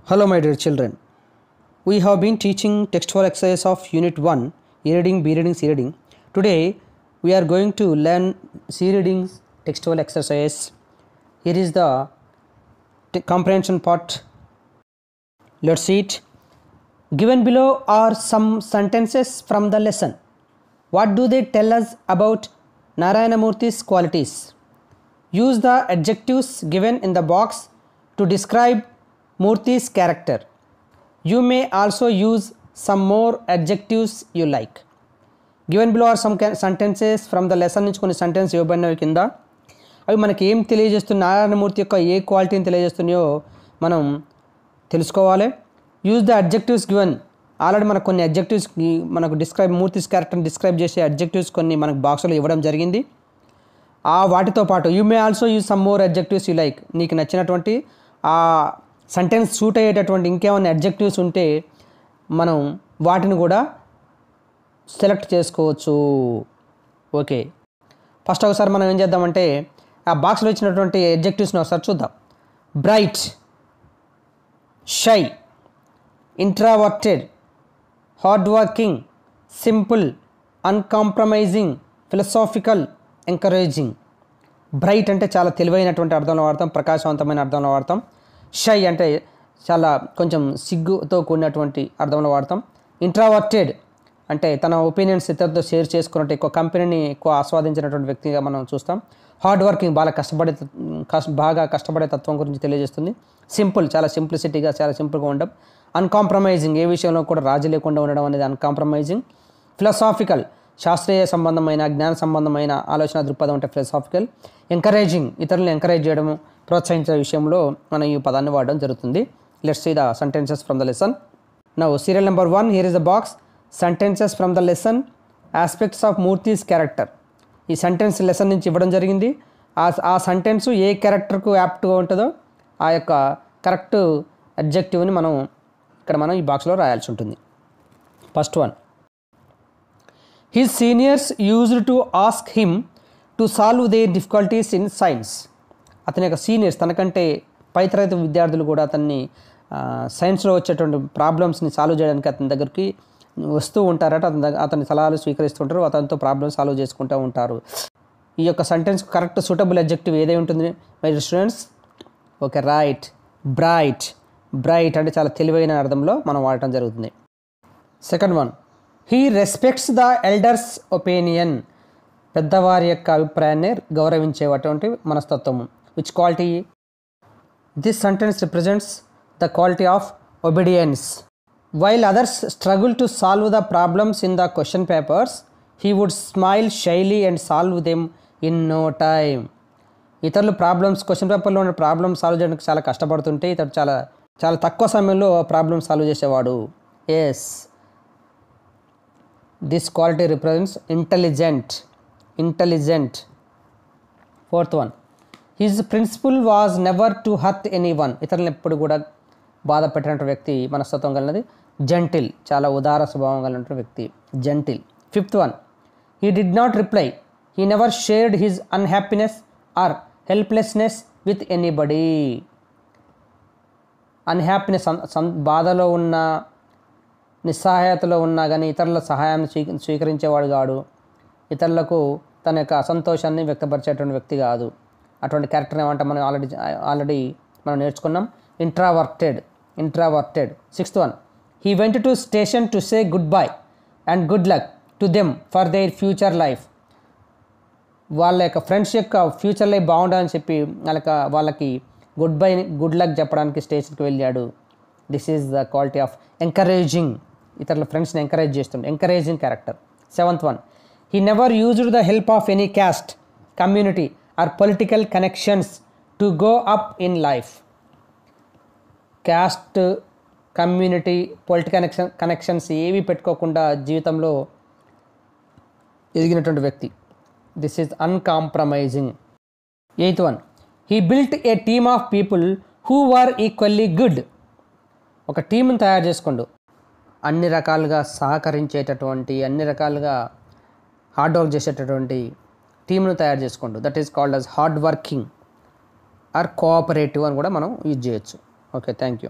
Hello my dear children, we have been teaching textual exercise of unit 1 e-reading, b-reading, c-reading. Today we are going to learn c-reading textual exercise. Here is the comprehension part. Let's see it. Given below are some sentences from the lesson. What do they tell us about Narayana Murthy's qualities? Use the adjectives given in the box to describe Murthy's character. You may also use some more adjectives you like. Given below are some sentences from the lesson నుంచి కొన్ని sentence ఇవ్వబడినవి కింద. అవి మనకి ఏం తెలియజేస్తున్న నారాయణమూర్తి యొక్క ఏ క్వాలిటీని తెలియజేస్తున్నాయో మనం తెలుసుకోవాలి. Use the adjectives given. Already మనకు కొన్ని అడ్జెక్టివ్స్ మనకు మూర్తిస్ క్యారెక్టర్ని డిస్క్రైబ్ చేసే అడ్జెక్టివ్స్ కొన్ని మనకు బాక్స్లో ఇవ్వడం జరిగింది. ఆ వాటితో పాటు you may also use some more adjectives you like. నీకు నచ్చినటువంటి ఆ సెంటెన్స్ సూట్ అయ్యేటటువంటి ఇంకేమైనా అడ్జెక్టివ్స్ ఉంటే మనం వాటిని కూడా సెలెక్ట్ చేసుకోవచ్చు. ఓకే, ఫస్ట్ ఒకసారి మనం ఏం చేద్దామంటే ఆ బాక్స్లో ఇచ్చినటువంటి అడ్జెక్టివ్స్ని ఒకసారి చూద్దాం. Bright, shy, introverted, hard working, simple, uncompromising, philosophical, encouraging. Bright అంటే చాలా తెలివైనటువంటి అర్థంలో వాడతాం, ప్రకాశవంతమైన అర్థంలో వాడతాం. షై అంటే చాలా కొంచెం సిగ్గుతో కూడినటువంటి అర్థంలో వాడతాం. ఇంట్రావర్టెడ్ అంటే తన ఒపీనియన్స్ ఇతరులతో షేర్ చేసుకున్నట్టు ఎక్కువ కంపెనీని ఎక్కువ ఆస్వాదించినటువంటి వ్యక్తిగా మనం చూస్తాం. హార్డ్ వర్కింగ్ బాగా కష్టపడే తత్వం గురించి తెలియజేస్తుంది. సింపుల్ చాలా సింప్లిసిటీగా చాలా సింపుల్గా ఉండడం. అన్కాంప్రమైజింగ్ ఏ విషయంలో కూడా రాజీ లేకుండా ఉండడం అనేది అన్కాంప్రమైజింగ్. ఫిలసాఫికల్ శాస్త్రీయ సంబంధమైన జ్ఞాన సంబంధమైన ఆలోచన దృక్పథం అంటే ఫిలసాఫికల్. ఎంకరేజింగ్ ఇతరులను ఎంకరేజ్ చేయడము ప్రోత్సహించే విషయంలో మనం ఈ పదాన్ని వాడడం జరుగుతుంది. Let's see the sentences from the lesson. Now serial number 1, here is the box. Sentences from the lesson, aspects of Murthy's character. ఈ సెంటెన్స్ లెసన్ నుంచి ఇవ్వడం జరిగింది. ఆ సెంటెన్స్ ఏ క్యారెక్టర్కు యాప్ట్గా ఉంటుందో ఆ యొక్క కరెక్ట్ అడ్జెక్టివ్ని మనం ఈ బాక్స్లో రాయాల్సి ఉంటుంది. First one, his seniors used to ask him to solve there difficulties in science. అతని యొక్క సీనియర్స్ తనకంటే పై తరగతి విద్యార్థులు కూడా అతన్ని సైన్స్లో వచ్చేటువంటి ప్రాబ్లమ్స్ని సాల్వ్ చేయడానికి అతని దగ్గరికి వస్తూ ఉంటారట. అతని సలహాలు స్వీకరిస్తుంటారు, అతనితో ప్రాబ్లమ్స్ సాల్వ్ చేసుకుంటూ ఉంటారు. ఈ యొక్క సెంటెన్స్ కరెక్ట్ సూటబుల్ అడ్జెక్టివ్ ఏదై ఉంటుంది my students? Okay, right. Bright. Bright అంటే చాలా తెలివైన అర్థంలో మనం వాడటం జరుగుతుంది. Second one, he respects the elders opinion. పెద్దవారి యొక్క అభిప్రాయాన్ని గౌరవించేటువంటి మనస్తత్వము. Which quality? This sentence represents the quality of obedience. While others struggle to solve the problems in the question papers, he would smile shyly and solve them in no time. ఇతరులు question పేపర్లో ఉన్న problems solve చేయడానికి చాలా కష్టపడుతుంటే ఇతడు చాలా తక్కువ సమయంలో problem solve చేసేవాడు. Yes, this quality represents intelligent. Fourth one, his principle was never to hurt anyone. ఇతరులను ఎప్పుడు కూడా బాధ పెట్టినటువంటి వ్యక్తి మనస్తత్వం కలిగినది. జెంటిల్ చాలా ఉదార స్వభావం కలిగినటువంటి వ్యక్తి, gentle. Fifth one, he did not reply, he never shared his unhappiness or helplessness with anybody. Unhappiness బాధలో ఉన్న నిస్సహాయతలో ఉన్నా కానీ ఇతరుల సహాయాన్ని స్వీకరించేవాడు కాడు, ఇతరులకు తన యొక్క అసంతోషాన్ని వ్యక్తపరిచేటువంటి వ్యక్తి కాదు. అటువంటి క్యారెక్టర్ ఏమంటాం మనం ఆల్రెడీ మనం నేర్చుకున్నాం. Introverted. Sixth one, he went to station to say goodbye and good luck to them for their future life. వాళ్ళ యొక్క ఫ్రెండ్స్ యొక్క ఫ్యూచర్ లైఫ్ బాగుండాలని చెప్పి వాళ్ళకి గుడ్ బై గుడ్ లక్ చెప్పడానికి స్టేషన్కి వెళ్ళాడు. This is the quality of encouraging. ఇతరుల ఫ్రెండ్స్ని ఎంకరేజ్ చేస్తుండే encouraging character. Seventh one, he never used the help of any caste, community or political connections to go up in life. Caste, community, political connections ఏవి పెట్టుకోకుండా జీవితంలో ఎదిగినటువంటి వ్యక్తి. This is uncompromising. Eighth one, he built a team of people who are equally good. ఒక టీంని తయారు చేసుకోండు, అన్ని రకాలుగా సహకరించేటటువంటి అన్ని రకాలుగా హార్డ్ వర్క్ చేసేటటువంటి టీంను తయారు చేసుకోండు. That is called as hard working or cooperative అని కూడా మనం యూజ్ చేయొచ్చు. Okay, thank you.